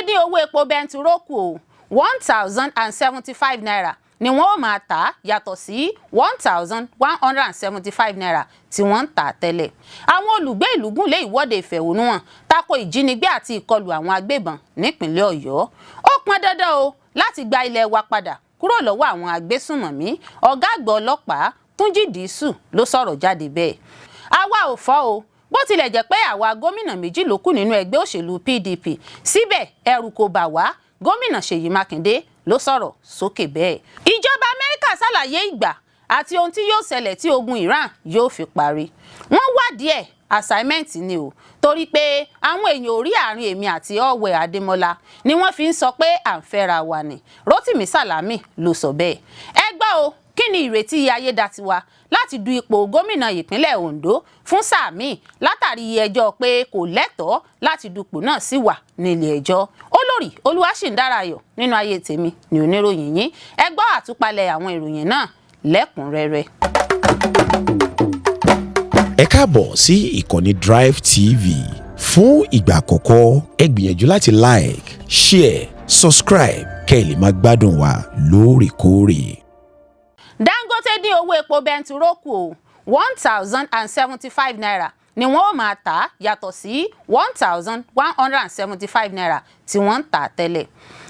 dín owó epo bẹntiró kù o 1,075 naira ni wọ́n ó máa tà á yàtọ̀ sí 1,175 naira tí wọ́n ń tà tẹ́lẹ̀. Àwọn olùgbé ìlú Gunle Iwode Ifehonuhan Tako Ijinigbe Ati Ikolu Awon Agbebon nípìnlẹ̀ Ọ̀yọ́. Ó pọn dandan o láti gba ilẹ̀ wa padà kúrò lọ́wọ́ àwọn agbésùnmọ̀mí. Ọ̀gá àgbà ọlọ́pàá Tunji Disu ló sọ̀rọ̀ jáde bẹ́ẹ̀. Àwa ò fọ́ o, bó tilẹ̀ jẹ́ pé àwa gómìnà méjì ló kù nínú ẹgbẹ́ òṣèlú PDP, síbẹ̀ ẹ̀rù kò bà wá. Gómìnà Seyi Makinde ló sọ̀rọ̀ sókè bẹ́ẹ̀. Ìjọba Amẹrika ṣàlàyé ìgbà àti ohun tí yóò ṣẹlẹ̀ tí ogun Iran yóò fi parí. Wọ́n wádìí ẹ̀ assignment ni o, torí pé àwọn èèyàn orí àárín èmi àti Allwell Ademola ni wọ́n fi ń sọ pé à ń fẹ́ra wa ni. Rotimi Salami ló sọ bẹ́ẹ̀. Ẹ gbọ́ o, kí ni ìrètí ayédatiwa láti du ipò gómìnà ìpínlẹ̀ Ondo fún sáà míì látàrí ẹjọ́ pé kò lẹ́tọ̀ọ́ láti dupò náà sì wà nílé ẹjọ́. Olórí Olúwaṣìndáráyọ̀ nínú ayé tèmi ni oníròyìn yín. Ẹ gbọ́ àtúpalẹ̀ àwọn ìròyìn náà lẹ́kùnrẹ́rẹ́. Ẹ káàbọ̀ sí ìkànnì Drive TV. Fún ìgbà àkọ́kọ́, ẹ gbìyànjú láti like, share, subscribe kẹ́ ẹ lè máa gbádùn wa lóòrèkóòrè. Dangote dín owó epo bẹntiró kù o 1,075 naira ni wọ́n ó máa tà á yàtọ̀ sí 1,175 naira tí wọ́n ń tà tẹ́lẹ̀.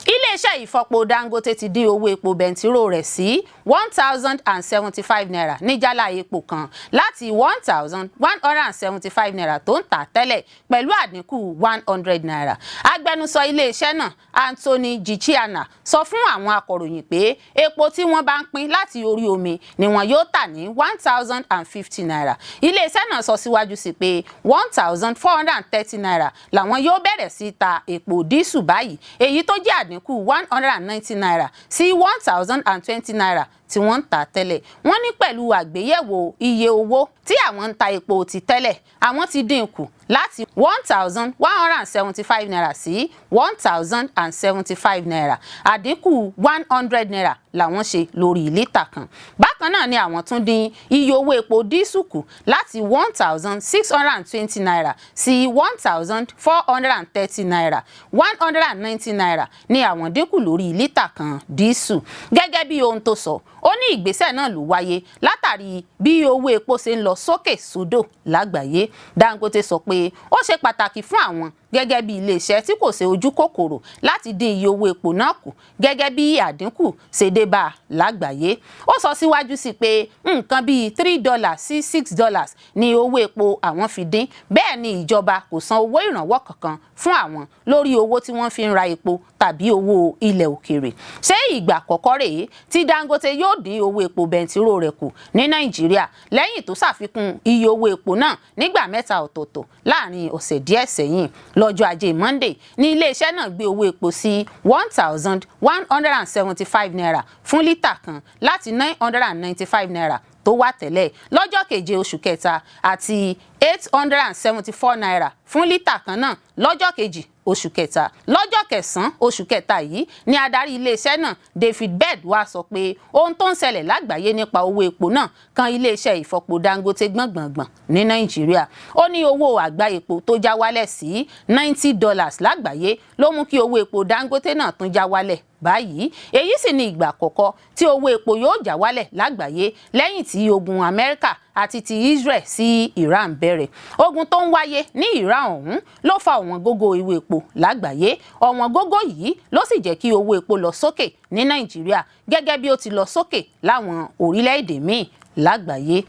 Iléeṣẹ́ ìfọpo Dangote ti dín owó epo bẹntiró rẹ̀ sí 1,075 naira ní jálá epo kan láti 1,175 naira tó ń tà tẹ́lẹ̀ pẹ̀lú àdínkù 100 naira. Agbẹnusọ iléeṣẹ́ náà Anthony Gichiana sọ fún àwọn akọ̀ròyìn pé epo tí wọ́n bá ń pín láti orí omi ni wọn yóò tà ní 1,050 naira. Iléeṣẹ́ náà sọ síwájú sí pé 1,430 naira làwọn yóò bẹ̀rẹ̀ sí ta epo dísù báyìí, èyí tó jẹ́ àdínkù 190 naira sí 1,020 naira tí wọ́n ń tà tẹ́lẹ̀. Wọ́n ní pẹ̀lú àgbéyẹ̀wò iye owó tí àwọn ń ta epo ti tẹ́lẹ̀, àwọn ti dín kù láti 1,175 naira sí 1,075 naira. Àdínkù 100 naira làwọn ṣe lórí lítà kan. Bákan náà ni àwọn tún dín iye owó epo dísù kù láti 1,620 naira sí 1,430 naira. 190 naira ni àwọn dínkù lórí lítà kan dísù. Gẹ́gẹ́ bí ohun tó sọ, ó ní ìgbésẹ̀ náà ló wáyé látàrí bí owó epo ṣe ń lọ sókè sódò lágbàáyé. Dangote sọ pé ó ṣe pàtàkì fún àwọn gẹ́gẹ́ bí iléeṣẹ́ tí kò ṣe ojú kòkòrò láti dín iye owó epo náà kù gẹ́gẹ́ bí àdínkù ṣe dé bá lágbàáyé. Ó sọ síwájú sí pé nǹkan bíi $3 sí $6 ni owó epo àwọn fi dín. Bẹ́ẹ̀ ni ìjọba kò san owó ìrànwọ́ kankan fún àwọn lórí owó tí wọ́n fi ń ra epo tàbí owó ilẹ̀ òkèèrè. Ṣé ìgbà àkọ́kọ́ rèé tí Dangote yóò dín owó epo bẹntiró rẹ̀ kù ní Nàìjíríà lẹ́yìn tó ṣàfikún iye owó epo náà nígbà mẹ́ta ọ̀tọ̀ọ̀tọ̀ láàrin ọ̀sẹ̀ díẹ̀ sẹ́yìn? Lọ́jọ́ Ajé Monday ní iléeṣẹ́ náà gbé owó epo sí 1,175 naira fún lítà kan láti 995 naira tó wà tẹ́lẹ̀ lọ́jọ́ keje oṣù kẹta àti 874 naira fún lítà kan náà lọ́jọ́ kejì oṣù kẹta. Lọ́jọ́ kẹsàn-án oṣù kẹta yìí ni adarí iléeṣẹ́ náà David Bed wá sọ pé ohun tó ń ṣẹlẹ̀ lágbàáyé nípa owó epo náà kan iléeṣẹ́ ìfọpo Dangote gbọ̀ngbọ̀ngbọ̀n ní Nàìjíríà. Ó ní owó àgbá epo tó já wálẹ̀ sí $90 lágbàáyé ló mú kí owó epo Dangote náà tún já wálẹ̀ báyìí. Èyí sì ni ìgbà àkọ́kọ́ tí owó epo yóò já wálẹ̀ lágbàáyé lẹ́yìn tí ogun Amẹ́ríkà àti ti Israel sí Iran bẹ̀rẹ̀. Ogun tó ń wáyé ní Iran ọ̀hún ló fa ọ̀wọ́n gógó ìwé epo lágbàáyé. Ọ̀wọ́n gógó yìí ló sì jẹ́ kí owó epo lọ sókè ní Nàìjíríà gẹ́gẹ́ bí ó ti lọ sókè láwọn orílẹ̀-èdè míì lágbàáyé.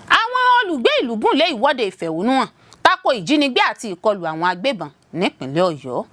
Àwọn olùgbé ìlú Gunle Iwode Ifehonuhan Tako Ijinigbe Ati Ikolu Awon Agbebon nípìnlẹ̀ Ọ̀yọ́.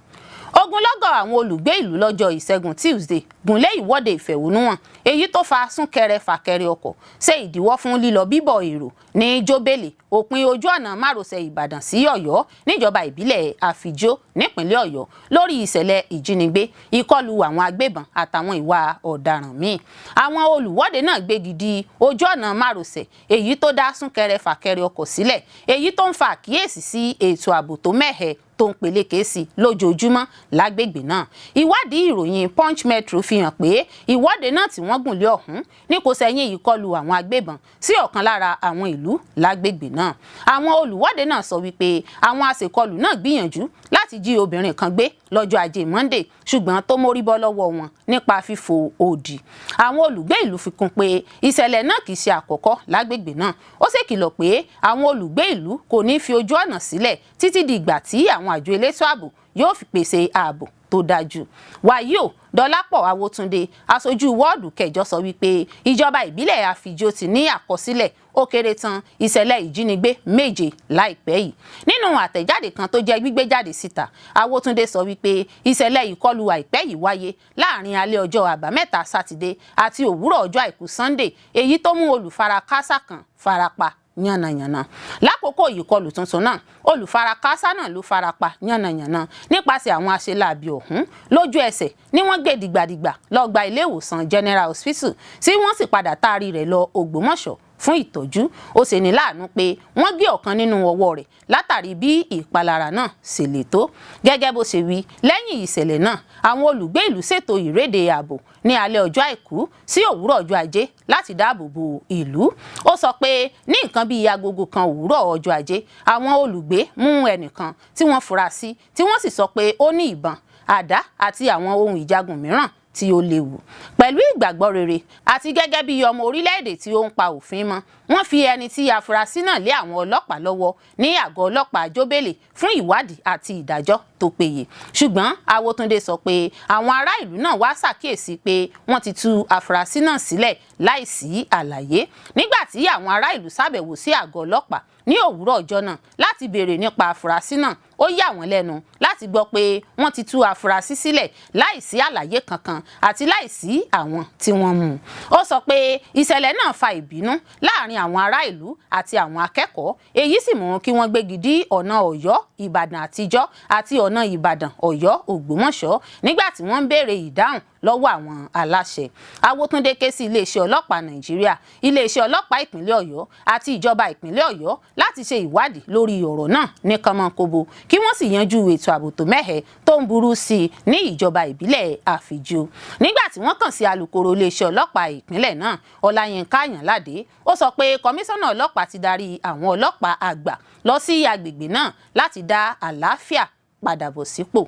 Ogunlọ́gọ̀ àwọn olùgbé ìlú lọ́jọ́ Ìṣẹ́gun Tuesday Gunle Iwode Ifehonuhan èyí tó fa súnkẹrẹ fàkẹrẹ ọkọ̀ ṣe ìdíwọ́ fún lílọ bíbọ̀ èrò ní Jóbélé òpin ojú ọ̀nà márosẹ̀ Ìbàdàn sí Ọ̀yọ́ níjọba ìbílẹ̀ Àfijó nípìnlẹ̀ Ọ̀yọ́ lórí ìṣẹ̀lẹ̀ ìjínigbé, ìkọlù àwọn agbébọn àtàwọn ìwà ọ̀daràn míì. Àwọn olùwọ́de náà gbégi dí ojú ọ̀nà márosẹ̀ èyí tó dá súnkẹrẹ fàkẹrẹ ọkọ̀ sílẹ̀, èyí tó ń fa àkíyèsí sí ètò ààbò tó mẹ́hẹ tó ń peléke sí lójoojúmọ́ lágbègbè náà. Ìwádìí ìròyìn Punch Metro fi hàn pé ìwọ́de náà tí wọ́n gùn lé ọ̀hún ní kò sẹ́yìn ìkọlù àwọn agbébọn sí ọ̀kan lára àwọn ìlú lágbègbè náà. Àwọn olùwọ́de náà sọ wípé àwọn aṣèkọlù náà gbìyànjú láti jí obìnrin kan gbé lọ́jọ́ Ajé Monday ṣùgbọ́n tó mórí bọ́ lọ́wọ́ wọn nípa fífò òdì. Àwọn olùgbé ìlú fi kún pé ìṣẹ̀lẹ̀ náà kìí ṣe àkọ́kọ́ lágbègbè náà. Ó sì kìlọ̀ pé àwọn olùgbé ìlú kò ní fi ojú ọ̀nà sílẹ̀ títí di ìgbà tí àwọn àjọ elétò ààbò yóò fi pèsè ààbò tó dájú. Wàyí o, Dọlápọ̀ Awótúndé, aṣojú wọ́ọ̀dù kẹjọ sọ wípé ìjọba ìbílẹ̀ Àfijó ti ní àkọsílẹ̀ ó kéré tán ìṣẹ̀lẹ̀ ìjínigbé 7 láìpẹ́ yìí. Nínú àtẹ̀jáde kan tó jẹ́ gbígbé jáde síta, Awótúndé sọ wípé ìṣẹ̀lẹ̀ ìkọlù àìpẹ́ yìí wáyé láàrin alẹ́ ọjọ́ Àbámẹ́ta Sátidé àti òwúrọ̀ ọjọ́ Àìkú Sunday, èyí tó mú olùfarakásá kan farapa yánnayànna. Lákòókò ìkọlù tuntun náà, olùfarakásá náà ló farapa yánnayànna nípasẹ̀ àwọn aṣeláàbí ọ̀hún. Lójú ẹsẹ̀ ni wọ́n gbé dìgbàdìgbà lọ gba ilé ìwòsàn General Hospital tí wọ́n sì padà taari rẹ̀ lọ Ògbómọ̀ṣọ́ fún ìtọ́jú. Ó ṣe ní láàánú pé wọ́n gé ọ̀kan nínú ọwọ́ rẹ̀ látàrí bí ìpalára náà ṣe le tó. Gẹ́gẹ́ bó ṣe wí, lẹ́yìn ìṣẹ̀lẹ̀ náà, àwọn olùgbé ìlú ṣètò ìréde ààbò ní alẹ́ ọjọ́ Àìkú sí òwúrọ̀ ọjọ́ Ajé láti dáàbò bo ìlú. Ó sọ pé ní nǹkan bíi agogo kan òwúrọ̀ ọjọ́ Ajé, àwọn olùgbé mú ẹnìkan tí wọ́n fura sí tí wọ́n sì sọ pé ó ní ìbọn, àdá àti àwọn ohun ìjagun mìíràn tí ó léwu. Pẹ̀lú ìgbàgbọ́ rere àti gẹ́gẹ́ bí ọmọ orílẹ̀-èdè tí ó ń pa òfin mọ́, wọ́n fi ẹni tí afurasí náà lé àwọn ọlọ́pàá lọ́wọ́ ní àgọ́ ọlọ́pàá Jóbélé fún ìwádìí àti ìdájọ́ tó péye. Ṣùgbọ́n Awótúndé sọ pé àwọn ará ìlú náà wá ṣàkíyèsí pé wọ́n ti tú afurasí náà sílẹ̀ láìsí àlàyé. Nígbà tí àwọn ará ìlú ṣàbẹ̀wò sí àgọ́ ọlọ́pàá ní òwúrọ̀ ọjọ́ náà láti béèrè nípa afurasí náà, ó yà wọ́n lẹ́nu láti gbọ́ pé wọ́n ti tú afurasí sílẹ̀ láìsí àlàyé kankan àti láìsí àwọn tí wọ́n mú. Ó sọ pé ìṣẹ̀lẹ̀ náà fa ìbínú láàrin àwọn ará ìlú àti àwọn akẹ́kọ̀ọ́, èyí sì mú kí wọ́n gbégi dí ọ̀nà Ọ̀yọ́ Ìbàdàn àtijọ́ àti ọ̀nà Ìbàdàn Ọ̀yọ́ Ògbómọ̀ṣọ́ nígbà tí wọ́n ń béèrè ìdáhùn lọ́wọ́ àwọn aláṣẹ. Awótúndé ké sí iléeṣẹ́ ọlọ́pàá Nàìjíríà, iléeṣẹ́ ọlọ́pàá ìpínlẹ̀ Ọ̀yọ́ àti ìjọba ìpínlẹ̀ Ọ̀yọ́ láti ṣe ìwádìí lórí ọ̀rọ̀ náà ní kánmọ́nkóbó kí wọ́n sì yanjú ètò ààbò tó mẹ́hẹ tó ń burú sí i ní ìjọba ìbílẹ̀ Àfijó. Nígbà tí wọ́n kàn sí alukoro iléeṣẹ́ ọlọ́pàá ìpínlẹ̀ náà, Ọláyínká Àyànládé, ó sọ pé kọmíṣánná ọlọ́pàá ti darí àwọn ọlọ́pàá àgbà lọ sí agbègbè náà láti dá àlàáfíà padà bọ̀ sípò.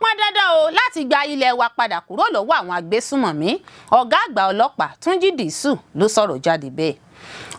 Pọn dandan o láti gba ilẹ̀ wa padà kúrò lọ́wọ́ àwọn agbésùmọ̀mí. Ọ̀gá àgbà ọlọ́pàá Tunji Disu ló sọ̀rọ̀ jáde bẹ́ẹ̀.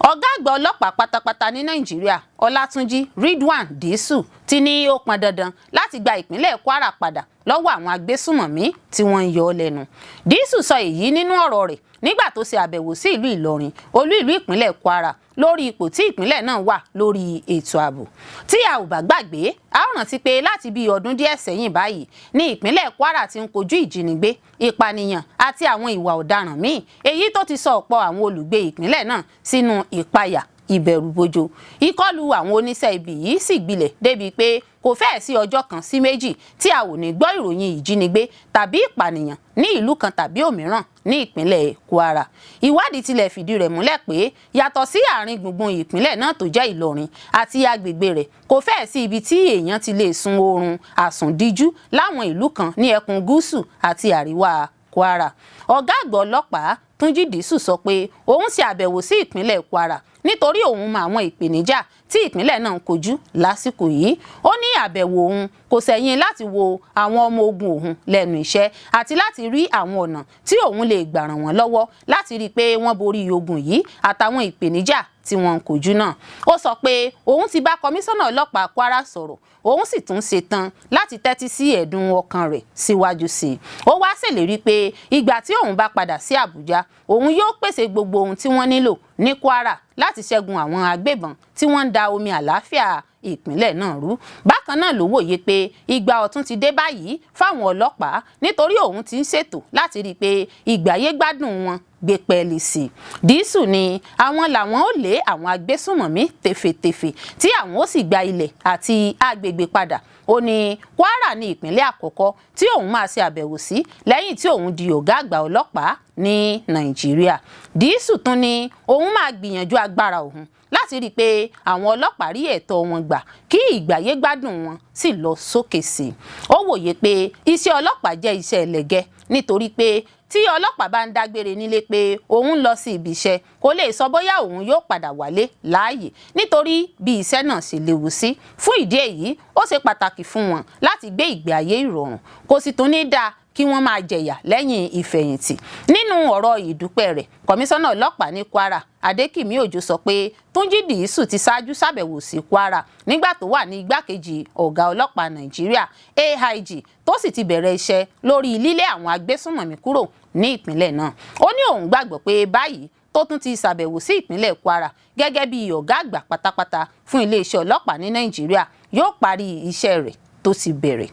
Ọ̀gá àgbà ọlọ́pàá pátápátá ní Nàìjíríà, Ọlátúnjí Ridwan Disu, ti ní ó pọn dandan láti gba ìpínlẹ̀ Kwara padà lọ́wọ́ àwọn agbésùmọ̀mí tí wọ́n ń yọ ọ́ lẹ́nu. Disu sọ èyí nínú ọ̀rọ̀ rẹ̀ nígbà tó ṣe àbẹ̀wò sí ìlú Ìlọrin, olú ìlú ìpínlẹ̀ Kwara, lórí ipò tí ìpínlẹ̀ náà wà lórí ètò ààbò. Tí a ò bá gbàgbé, a ó rántí pé láti bí ọdún díẹ̀ sẹ́yìn báyìí ní ìpínlẹ̀ Kwara ti ń kojú ìjínigbé, ìpànìyàn àti àwọn ìwà ọ̀daràn míì, èyí tó ti sọ ọ̀pọ̀ àwọn olùgbé ìpínlẹ̀ náà sínú ìpayà ìbẹ̀rùbojo. Ìkọlù àwọn oníṣẹ́ ibi yìí sì gbilẹ̀ débi pé kò fẹ́ẹ̀ sí ọjọ́ kan sí méjì tí a ò ní gbọ́ ìròyìn ìjínigbé tàbí ìpànìyàn ní ìlú kan tàbí òmíràn ní ìpínlẹ̀ Kwara. Ìwádìí tilẹ̀ fìdí rẹ̀ múlẹ̀ pé yàtọ̀ sí àárín gbùngbùn ìpínlẹ̀ náà tó jẹ́ Ìlọrin àti agbègbè rẹ̀, kò fẹ́ẹ̀ sí ibi tí èèyàn ti lè sun oorun àsùndíjú láwọn ìlú kan ní ẹkùn gúúsù àti àríwá Kwara. Ọ̀gá àgbà ọlọ́pàá Tunji Disu sọ pé òun ṣe àbẹ̀wò sí ìpínlẹ̀ Kwara nítorí òun mọ àwọn ìpèníjà tí ìpínlẹ̀ náà ń kojú lásìkò yìí. Ó ní àbẹ̀wò òun kò sẹ̀yìn láti wo àwọn ọmọ ogun òun lẹ́nu iṣẹ́ àti láti rí àwọn ọ̀nà tí òun lè gbà ràn wọ́n lọ́wọ́ láti rí i pé wọ́n borí ogun yìí àtàwọn ìpèníjà tí wọ́n ń kojú náà. Ó sọ pé òun ti bá kọmíṣánná ọlọ́pàá Kwara sọ̀rọ̀, òun sì tún ṣetán láti tẹ́tí sí ẹ̀dùn ọkàn rẹ̀ síwájú sí i. Ó wá ṣèlérí pé ìgbà tí òun bá padà sí Àbújá, òun yóò pèsè gbogbo ohun tí wọ́n nílò ní Kwara láti ṣẹ́gun àwọn agbébọn tí wọ́n ń da omi àlàáfíà ìpínlẹ̀ náà rú. Bákan náà ló wòye pé ìgbà ọ̀tun ti dé báyìí fáwọn ọlọ́pàá nítorí òun ti ń ṣètò láti rí i pé ìgbáyé gbádùn wọn gbé pẹ́ẹ́lí sí i. Disu ni àwọn làwọn ó lé àwọn agbésùmọ̀mí tefetefe tí àwọn ó sì gba ilẹ̀ àti agbègbè padà. Ó ní Kwara ní ìpínlẹ̀ àkọ́kọ́ tí òun máa ṣe àbẹ̀wò sí lẹ́yìn tí òun di ọ̀gá àgbà ọlọ́pàá ní Nàìjíríà. Disu tún ní òun máa gbìyànjú agbára òun láti rí i pé àwọn ọlọ́pàá rí ẹ̀tọ́ wọn gbà kí ìgbáyé gbádùn wọn sì lọ sókè sí i. Ó wòye pé iṣẹ́ ọlọ́pàá jẹ́ iṣẹ́ ẹlẹgẹ́ nítorí pé tí ọlọ́pàá bá ń dágbére nílé pé òun lọ sí ibi iṣẹ́ kò lè sọ bóyá òun yóò padà wálé láàyè nítorí bí iṣẹ́ náà ṣe léwu sí. Fún ìdí èyí ó ṣe pàtàkì fún wọn láti gbé ìgbé ayé ìrọ̀rùn, kò sì tún ní dáa kí wọ́n máa jẹ̀yà lẹ́yìn ìfẹ̀yìntì. Nínú ọ̀rọ̀ ìdúpẹ́ rẹ̀, kọmíṣánná ọlọ́pàá ní Kwara Adékìmí Òjó sọ pé Tunji Disu ti ṣáájú ṣàbẹ̀wò sí Kwara nígbà tó wà ní igbákejì ọ̀gá ọlọ́pàá Nàìjíríà AIG tó sì ti bẹ̀rẹ̀ iṣẹ́ lórí lílé àwọn agbésùnmọ̀mí kúrò ní ìpínlẹ̀ náà. Ó ní òun gbàgbọ́ pé báyìí tó tún ti ṣàbẹ̀wò sí ìpínlẹ̀ Kwara gẹ́gẹ́ bí ọ̀gá àgbà pátápátá fún iléeṣẹ́ ọlọ́pàá ní Nàìjíríà yóò parí iṣẹ́ rẹ̀ tó ti bẹ̀rẹ̀.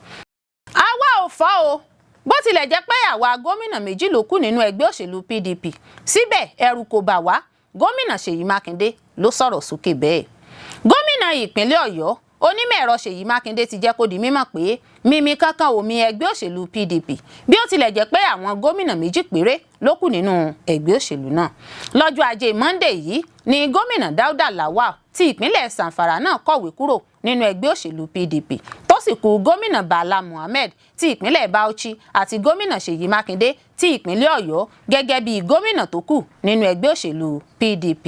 Àwa ò fọ́ o, bó tilẹ̀ jẹ́ pé àwa gómìnà méjì ló kù nínú ẹgbẹ́ òṣèlú PDP síbẹ̀ ẹ̀rù kò bà wá. Gómìnà Seyi Makinde ló sọ̀rọ̀ sókè bẹ́ẹ̀. Gómìnà ìpínlẹ̀ Ọ̀yọ́ onímọ̀ ẹ̀rọ Seyi Makinde ti jẹ́ kó di mímọ̀ pé mímí kankan ò mì ẹgbẹ́ òṣèlú PDP bí ó tilẹ̀ jẹ́ pé àwọn gómìnà méjì péré ló kù nínú ẹgbẹ́ òṣèlú náà. Lọ́jọ́ Ajé Monday yìí ni gómìnà Dauda Lawal ti ìpínlẹ̀ Zamfara náà kọ̀wé kúrò nínú ẹgbẹ́ òṣèlú PDP tó sì kù gómìnà Bala Mohammed ti ìpínlẹ̀ Bauchi àti gómìnà Seyi Makinde ti ìpínlẹ̀ Ọ̀yọ́ gẹ́gẹ́ bí gómìnà tó kù nínú ẹgbẹ́ òṣèlú PDP.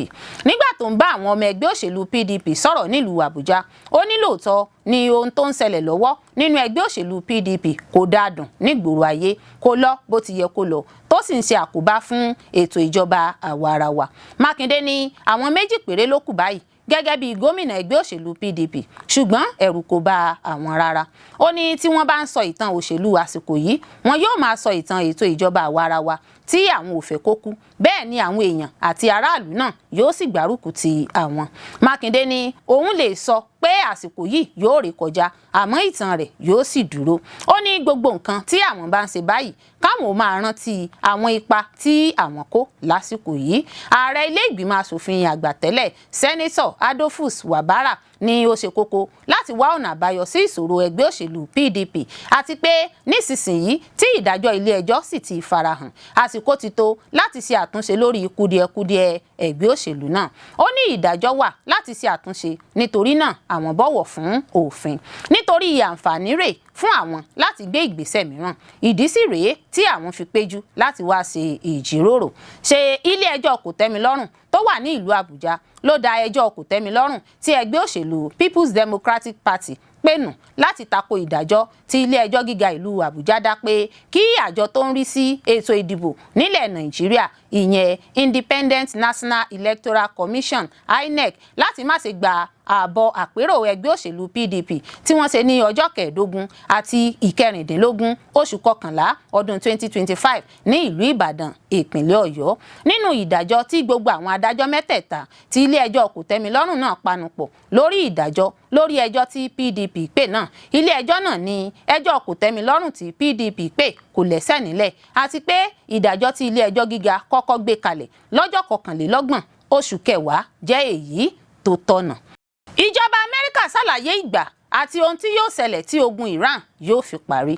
Nígbà tó ń bá àwọn ọmọ ẹgbẹ́ òṣèlú PDP sọ̀rọ̀ nílùú Àbújá, ó ní lóòótọ́ ni ohun tó ń ṣẹlẹ̀ lọ́wọ́ nínú ẹgbẹ́ òṣèlú PDP kò dáadùn nígboro ayé, kò lọ bó ti yẹ kó lọ, tó sì ń ṣe àkóbá fún ètò ìjọba àwaarawa. Makinde ní àwọn méjì péré ló kù báyìí gẹ́gẹ́ bí gómìnà ẹgbẹ́ òṣèlú PDP, ṣùgbọ́n ẹ̀rù kò bà àwọn rárá. Ó ní tí wọ́n bá ń sọ ìtàn òṣèlú àsìkò yìí, wọn yóò máa sọ ìtàn ètò ìjọba àwaarawa tí àwọn ò fẹ́ kó kú, bẹ́ẹ̀ ni àwọn èèyàn àti aráàlú náà yóò sì gbárùkù ti àwọn. Makinde ní òun lè sọ pé àsìkò yìí yóò ré kọjá àmọ́ ìtàn rẹ̀ yóò sì dúró. Ó ní gbogbo nǹkan tí àwọn bá ń ṣe báyìí káwọn ò máa rántí àwọn ipa tí àwọn kó lásìkò yìí. Ààrẹ ilé ìgbìmọ̀ asòfin àgbà tẹ́lẹ̀ Sẹ́nẹ́tọ̀ Adolphus Wabara ní ó ṣe kókó láti wá ọ̀nà àbáyọ sí ìṣòro ẹgbẹ́ òṣèlú PDP àti pé nísinsìnyí tí ìdájọ́ ilé ẹjọ́ sì ti farahàn, àsìkò ti tó láti ṣe àtúnṣe lórí kùdìẹ̀kudiẹ ẹgbẹ́ òṣèlú náà. Ó ní ìdájọ́ wà láti ṣe àtúnṣe, nítorí náà àwọn bọ̀wọ̀ fún òfin nítorí àǹfààní rẹ̀ fún àwọn láti gbé ìgbésẹ̀ mìíràn. Ìdí sì rèé tí àwọn fi péjú láti wá ṣe ìjíròrò. Ṣé ilé ẹjọ́ kòtẹ́milọ́rùn tó wà ní ìlú Àbújá ló dá ẹjọ́ kòtẹ́milọ́rùn tí ẹgbẹ́ òṣèlú People's Democratic Party pè nù láti tako ìdájọ́ tí ilé ẹjọ́ gíga ìlú Àbújá dá pé kí àjọ tó ń rí sí ètò ìdìbò nílẹ̀ Nàìjíríà, ìyẹn Independent National Electoral Commission INEC, láti má ṣe gba àbọ̀ àpérò ẹgbẹ́ òṣèlú PDP tí wọ́n ṣe ní ọjọ́ 15 àti 16 oṣù kọkànlá ọdún 2025 ní ìlú Ìbàdàn, ìpínlẹ̀ Ọ̀yọ́. Nínú ìdájọ́ tí gbogbo àwọn adájọ́ mẹ́tẹ̀ẹ̀ta tí ilé ẹjọ́ kòtẹ́milọ́rùn náà panupọ̀ lórí ìdájọ́ lórí ẹjọ́ tí PDP pè náà, ilé ẹjọ́ náà ní ẹjọ́ kòtẹ́milọ́rùn tí PDP pè kò lẹ́sẹ̀ nílẹ̀ àti pé ìdájọ́ tí ilé ẹjọ́ gíga kọ́kọ́ gbé kalẹ̀ lọ́jọ́ 21 oṣù kẹwàá jẹ́ èyí tó tọ̀nà. Ìjọba Amẹrika ṣàlàyé ìgbà àti ohun tí yóò ṣẹlẹ̀ tí ogun Iran yóò fi parí.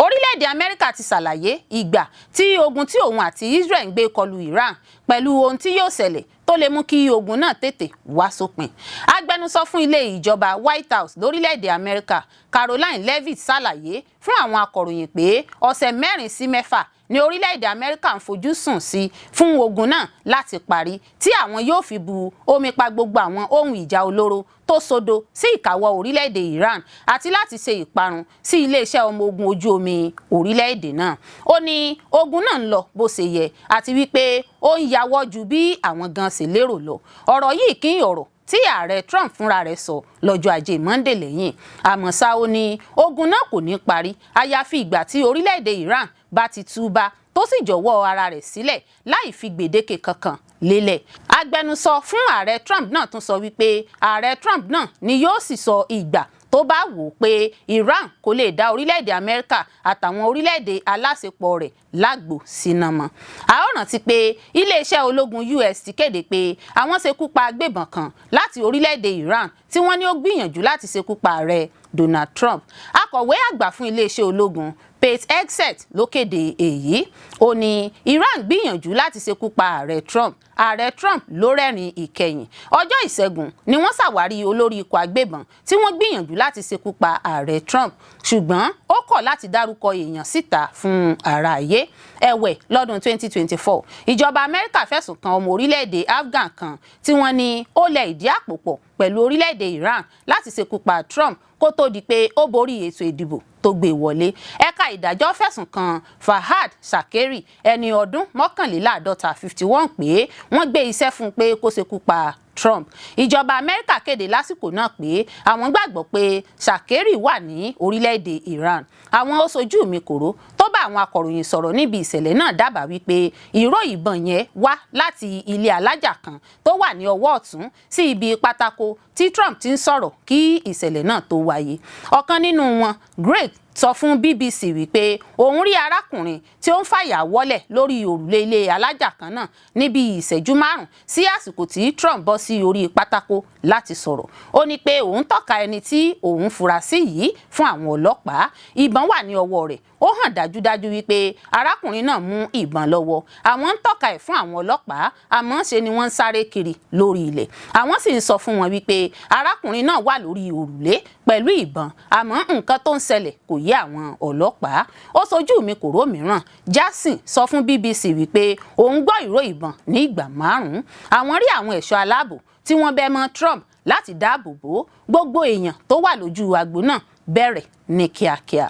Orílẹ̀-èdè Amẹ́ríkà ti ṣàlàyé ìgbà tí ogun tí òun àti Israel ń gbé kọlù Iran pẹ̀lú ohun tí yóò ṣẹlẹ̀ tó lè mú kí ogun náà tètè wá sópin. Agbẹnusọ fún ilé ìjọba White House lórílẹ̀-èdè Amẹ́ríkà Caroline Leavitt ṣàlàyé fún àwọn akọ̀ròyìn pé ọ̀sẹ̀ 4 sí 6 ní orílẹ̀-èdè Amẹ́ríkà ń fojú sùn sí fún ogun náà láti parí, tí àwọn yóò fi bu omi pa gbogbo àwọn ohun ìjà olóró tó sodo sí ìkáwọ́ orílẹ̀-èdè Iran àti láti ṣe ìparun sí iléeṣẹ́ ọmọ ogun ojú omi orílẹ̀-èdè náà. Ó ní ogun náà ń lọ bó ṣe yẹ àti wípé ó ń yáwọ́ ju bí àwọn gan ṣe lérò lọ. Ọ̀rọ̀ yìí kí ọ̀rọ̀ tí ààrẹ Trump fúnra rẹ̀ sọ lọ́jọ́ Ajé Monday lẹ́yìn. Àmọ́ ṣá, ó ní ogun náà kò ní parí àyàfi ìgbà tí orílẹ̀-èdè Iran bá ti túbá tó sì jọ̀wọ́ ara rẹ̀ sílẹ̀ láì fi gbèdéke kankan lélẹ̀. Agbẹnusọ fún ààrẹ Trump náà tún sọ wípé ààrẹ Trump náà ni yóò sì sọ ìgbà tó bá wò ó pé Iran kò lè dá orílẹ̀-èdè Amẹ́ríkà àtàwọn orílẹ̀-èdè aláṣepọ̀ rẹ̀ lágbo síná mọ́. A ó rántí pé iléeṣẹ́ ológun US ti kéde pé àwọn ṣekú pa agbébọn kan láti orílẹ̀-èdè Iran tí wọ́n ní ó gbìyànjú láti ṣekú pa ààrẹ Donald Trump. Akọ̀wé àgbà fún iléeṣẹ́ ológun Pete Hegseth ló kéde èyí. Ó ní Iran gbìyànjú láti ṣekú pa ààrẹ Trump. Ààrẹ Trump ló rẹ́rìn ìkẹyìn. Ọjọ́ ìṣẹ́gun ni wọ́n ṣàwárí olórí ikọ̀ agbébọn tí wọ́n gbìyànjú láti ṣekú pa ààrẹ Trump, ṣùgbọ́n ó kọ̀ láti dárúkọ èèyàn síta fún ara ayé. Ẹ̀wẹ̀, lọ́dún 2024 ìjọba Amẹ́ríkà fẹ̀sùn kan ọmọ orílẹ̀-èdè Afghan kan tí wọ́n ní ó lẹ ìdí àpò pọ̀ pẹ̀lú orílẹ̀-èdè Iran láti ṣekú pa Trump kó tó di pé ó borí ètò ìdìbò tó gbé wọlé. Ẹ̀ka ìdájọ́ fẹ̀sùn kan Fahad Shakeri, ẹni ọdún 51 pé wọ́n gbé iṣẹ́ fún un pé kó ṣekú pa Trump. Ìjọba Amẹ́ríkà kéde lásìkò náà pé àwọn gbàgbọ́ pé Shakeri wà ní orílẹ̀-èdè Iran. Àwọn oṣojú mi kòró tó bá àwọn akọ̀ròyìn sọ̀rọ̀ níbi ìṣẹ̀lẹ̀ náà dábàá wípé ìró ìbọn yẹn wá láti ilé alájà kan tó wà ní ọwọ́ ọ̀tún sí ibi pátákó tí Trump ti ń sọ̀rọ̀ kí ìṣẹ̀lẹ̀ náà tó wáyé. Ọ̀kan nínú wọn, Greg, sọ fún BBC wípé òun rí arákùnrin tí ó ń fàyà wọ́lẹ̀ lórí òrùlé ilé alájà kan náà níbi ìṣẹ́jú 5 sí àsìkò tí Trump bọ́ sí orí pátákó láti sọ̀rọ̀. Ó ní pé òun tọ́ka ẹni tí òun fura sí yìí fún àwọn ọlọ́pàá. Ìbọn wà ní ọwọ́ rẹ̀. Ó hàn dájúdájú wípé arákùnrin náà mú ìbọn lọ́wọ́. Àwọn ń tọ́ka ẹ̀ fún àwọn ọlọ́pàá, àmọ́ ṣe ni wọ́n ń sáré kiri lórí ilẹ̀. Àwọn sì ń sọ fún wọn wípé arákùnrin náà wà lórí òrùlé pẹ̀lú ìbọn, àmọ́ nǹkan tó ń ṣẹlẹ̀ kò yé àwọn ọlọ́pàá. Ó sojú mi kòró mìíràn, Jackson sọ fún BBC wípé òun gbọ́ ìró ìbọn ní ìgbà 5. Àwọn rí àwọn ẹ̀ṣọ́ aláàbò tí wọ́n bẹ́ mọ́ Trump láti dáàbò bò. Gbogbo èèyàn tó wà lójú agbo náà bẹ̀rẹ̀ ní kíákíá.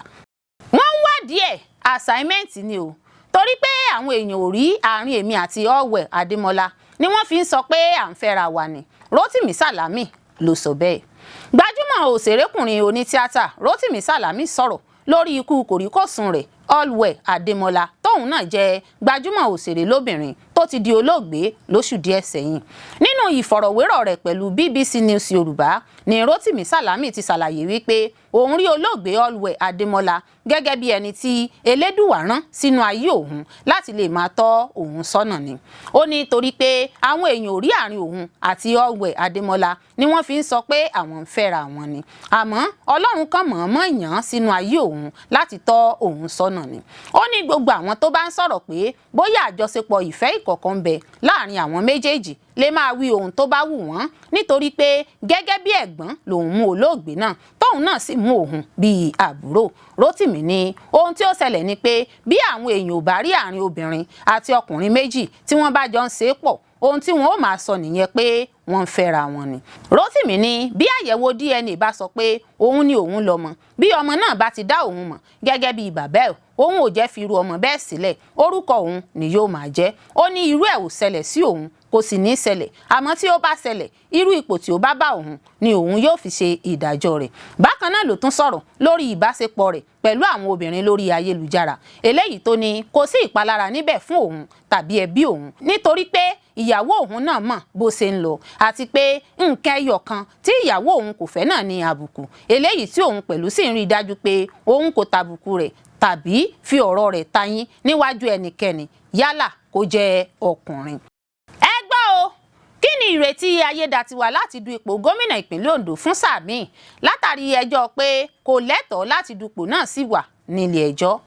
Wọ́n ń wádìí ẹ̀, assignment ni o, torí pé àwọn èèyàn ò rí àárín èmi àti Allwell Ademola ni wọ́n fi ń sọ pé à ń fẹ́ra wa ni. Rotimi Salami ló sọ bẹ́ẹ̀. Gbajúmọ̀ òṣèrékùnrin onítíátà Rotimi Salami sọ̀rọ̀ lórí ikú kòríkòsùn rẹ̀ Allwell Ademola tóun náà jẹ́ gbajúmọ̀ òṣèré lóbìnrin tó ti di olóògbé lóṣù díẹ̀ sẹ́yìn. Nínú ìfọ̀rọ̀wérọ̀ rẹ̀ pẹ̀lú BBC News Yorùbá ni Rotimi Salami ti ṣàlàyé wípé òun rí olóògbé Allwell Ademola gẹ́gẹ́ bí ẹni tí Elédùwà rán sínú ayé òun láti lè máa tọ́ òun sọ́nà ni. Ó ní torí pé àwọn èèyàn ò rí àárín òun àti Allwell Ademola ni wọ́n fi ń sọ pé àwọn ń fẹ́ra wọn ni. Àmọ́ Ọlọ́run kan mọ̀ọ́mọ̀ yàn sínú ayé òun láti tọ́ òun sọ́nà ni. Ó ní gbogbo àwọn tó bá ń sọ̀rọ̀ pé bóyá àjọṣepọ̀ ìfẹ́ ìkọ̀kọ̀ ń bẹ láàrin àwọn méjèèjì lè máa wí ohun tó bá wù wọ́n, nítorí pé gẹ́gẹ́ bí ẹ̀gbọ́n lòun mú olóògbé náà tóun náà sì mú òun bíi àbúrò. Rotimi ní ohun tí ó ṣẹlẹ̀ ni pé bí àwọn èèyàn ò bá rí àárín obìnrin àti ọkùnrin méjì tí wọ́n bá jọ ń ṣe é pọ̀, ohun tí wọn ó máa sọ nìyẹn pé wọ́n ń fẹ́ra wọn ni. Rotimi ní bí àyẹ̀wò DNA bá sọ pé òun ni òun lọ́mọ, bí ọmọ náà bá ti dá òun mọ̀ gẹ́gẹ́ bí bàbá ẹ̀, òun ò jẹ́ fi irú ọmọ bẹ́ẹ̀ sílẹ̀, orúkọ òun ni yóò máa jẹ́. Ó ní irú ẹ̀ ò ṣẹlẹ̀ sí òun, kò sì ní ṣẹlẹ̀, àmọ́ tí ó bá ṣẹlẹ̀ irú ipò tí ó bá bá òun ni òun yóò fi ṣe ìdájọ́ rẹ̀. Bákan náà ló tún sọ̀rọ̀ lórí ìbáṣepọ̀ rẹ̀ pẹ̀lú àwọn obìnrin lórí ayélujára, eléyìí tó ní kò sí ìpalára níbẹ̀ fún òun tàbí ẹbí òun, nítorí pé ìyàwó òun náà mọ̀ bó ṣe ń lọ àti pé nǹkan ẹyọ kan tí ìyàwó òun kò fẹ́ náà ní àbùkù, eléyìí tí òun pẹ̀lú sì ń rí i dájú pé òun kò tàbùkù rẹ̀ tàbí fi ọ̀rọ̀ rẹ̀ tayín níwájú ẹnikẹ́ni yálà kó jẹ́ ọkùnrin. Ẹ gbọ́ o, kí ni ìrètí Ayédàtiwa láti du ipò gómìnà ìpínlẹ̀ Ondo fún sáà míì látàrí ẹjọ́ pé kò lẹ́tọ̀ọ́ láti dupò náà sì wà nílé ẹjọ́?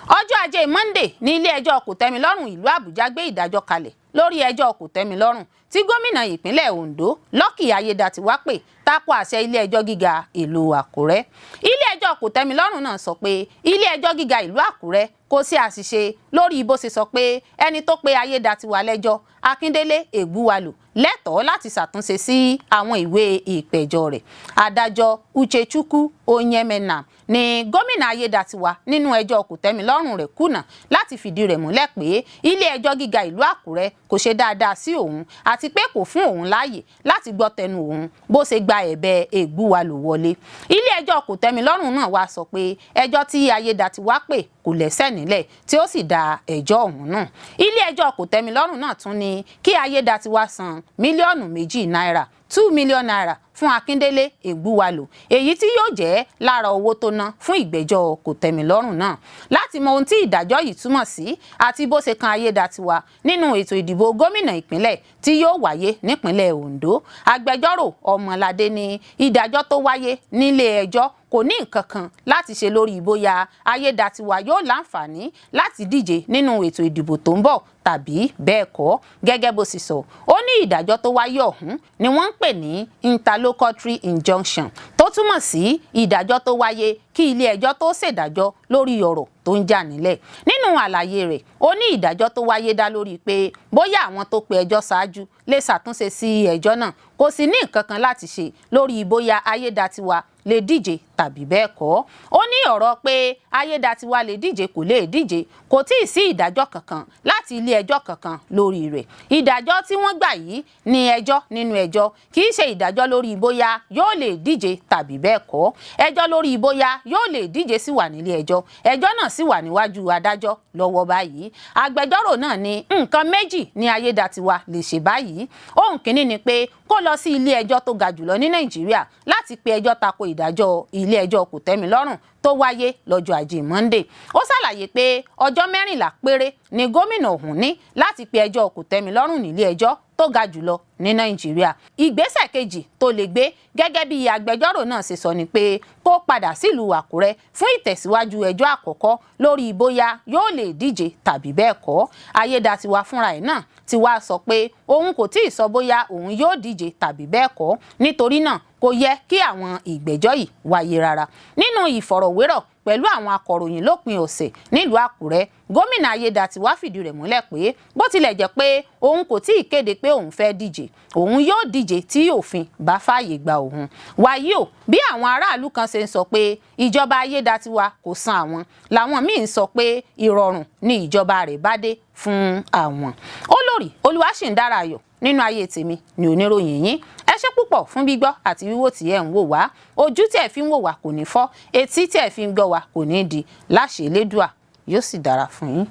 Ọjọ́ Ajé Monday ní ilé ẹjọ́ kòtẹ́milọ́rùn ìlú Àbújá gbé ìdájọ́ kalẹ̀ lórí ẹjọ́ kòtẹ́milọ́rùn tí gómìnà ìpínlẹ̀ Ondo Lucky Ayédàtiwa pè tako àṣẹ ilé ẹjọ́ gíga ìlú Àkúrẹ́. Ilé ẹjọ́ kòtẹ́milọ́rùn náà sọ pé ilé ẹjọ́ gíga ìlú Àkúrẹ́ kò sí àṣìṣe lórí bó ṣe sọ pé ẹni tó pe Ayédàtiwa lẹ́jọ́ Akíndélé Ègbúwalù lẹ́tọ̀ọ́ láti ṣàtúnṣe sí àwọn ìwé ìpẹ̀jọ́ rẹ̀. Adájọ́ Uchechukwu Onyemena ní gómìnà Ayédàtiwa nínú ẹjọ́ kòtẹ́milọ́rùn rẹ̀ kùnà láti fìdí rẹ̀ múlẹ̀ pé ilé ẹjọ́ gíga ìlú Àkúrẹ́ kò ṣe dáadáa sí òun àti pé kò fún òun láàyè láti gbọ́ tẹnu òun bó ṣe gba ẹ̀bẹ̀ Ègbúwalù wọlé. Ilé ẹjọ́ kòtẹ́milọ́rùn náà wá sọ pé ẹjọ́ tí Ayédàtiwa pè kò lẹ́sẹ̀ nílẹ̀ tí ó sì dá ẹjọ́ ọ̀hún náà. Ilé ẹjọ́ kòtẹ́milọ́rùn náà tún ní kí Ayédàtiwa san mílíọ̀nù 2 náírà 2 million naira fún Akíndélé Ègbúwalù, èyí tí yóò jẹ́ lára owó tó ná fún ìgbẹ́jọ́ kòtẹ́milọ́rùn náà. Láti mọ ohun tí ìdájọ́ yìí túmọ̀ sí àti bó ṣe kan Ayédàtiwa nínú ètò ìdìbò gómìnà ìpínlẹ̀ tí yóò wáyé nípínlẹ̀ Ondo, agbẹjọ́rò Ọmọládé ní ìdájọ́ tó wáyé nílé ẹjọ́ kò ní nǹkan kan láti ṣe lórí bóyá Ayédatiwa yóò láǹfààní láti díje nínú ètò ìdìbò tó ń bọ̀ tàbí bẹ́ẹ̀ kọ́. Gẹ́gẹ́ bó sì sọ, ó ní ìdájọ́ tó wáyé ọ̀hún ni wọ́n ń pè ní interlocutory injunction, tó túmọ̀ sí ìdájọ́ tó wáyé kí ilé ẹjọ́ tó ṣèdájọ́ lórí ọ̀rọ̀ tó ń jà nílẹ̀. Nínú àlàyé rẹ̀, ó ní ìdájọ́ tó wáyé dá lórí pé bóyá àwọn tó pe ẹjọ́ ṣáájú lè ṣàtúnṣe sí ẹjọ́ náà, kò sì ní nǹkan kan láti ṣe lórí bóyá Ayédatiwa lè díje tàbí bẹ́ẹ̀ kọ́. Ó ní ọ̀rọ̀ pé Ayédatiwa lè díje kò lè díje, kò tíì sí ìdájọ́ kankan láti ilé ẹjọ́ kankan lórí rẹ̀. Ìdájọ́ tí wọ́n gbà yìí ni ẹjọ́ nínú ẹjọ́, kì í ṣe ìdájọ́ lórí bóyá yóò lè díje tàbí bẹ́ẹ̀ kọ́. Ẹjọ́ lórí bóyá yóò lè díje sì wà nílé ẹjọ́, ẹjọ́ náà sì wà níwájú adájọ́ lọ́wọ́ báyìí. Agbẹjọ́rò náà ní nǹkan méjì ni Ayédatiwa lè ṣe báyìí. Ohun kìíní ni pé kó lọ sí ilé ẹjọ́ tó ga jùlọ ní Nàìjíríà láti pe ẹjọ́ tako ìdájọ́ ilé ẹjọ́ kòtẹ́milọ́rùn tó wáyé lọ́jọ́ Ajé Monday. Ó ṣàlàyé pé ọjọ́ 14 péré ni gómìnà ọ̀hún ní láti pe ẹjọ́ kòtẹ́milọ́rùn nílé ẹjọ́ tó ga jùlọ ní Nàìjíríà. Ìgbésẹ̀ kejì tó lè gbé gẹ́gẹ́ bí agbẹjọ́rò náà ṣe sọ ni pé kó padà sílùú Àkúrẹ́ fún ìtẹ̀síwájú ẹjọ́ àkọ́kọ́ lórí bóyá yóò lè díje tàbí bẹ́ẹ̀ kọ́. Ayédatiwa fúnra ẹ̀ náà ti wá sọ pé òun kò tíì sọ bóyá òun yóò díje tàbí bẹ́ẹ̀ kọ́, nítorí náà kò yẹ kí àwọn ìgbẹ́jọ́ yìí wáyé rárá. Nínú ìfọ̀rọ̀wérọ̀ pẹ̀lú àwọn akọ̀ròyìn lópin ọ̀sẹ̀ nílùú Àkúrẹ́, gómìnà Ayédatiwa fìdí rẹ̀ múlẹ̀ pé bó tilẹ̀ jẹ́ pé òun kò tíì kéde pé òun fẹ́ díje, òun yóò díje tí òfin bá fààyè gba òun. Wàyí o, bí àwọn aráàlú kan ṣe ń sọ pé ìjọba Ayédatiwa kò san àwọn, làwọn míì ń sọ pé ìrọ̀rùn ni ìjọba rẹ̀ bá dé fún àwọn. Olórí Olúwaṣìndára-Ayọ̀ nínú ayé tèmi ni oníròyìn yín. Ẹ ṣé púpọ̀ fún gbígbọ́ àti wíwò tí ẹ ń wò wá. Ojú tí ẹ fi ń wò wá kò ní fọ́, etí tí ẹ fi ń gbọ́ wá kò ní di. Láṣẹ Elédùà, yóò sì dára fún yín.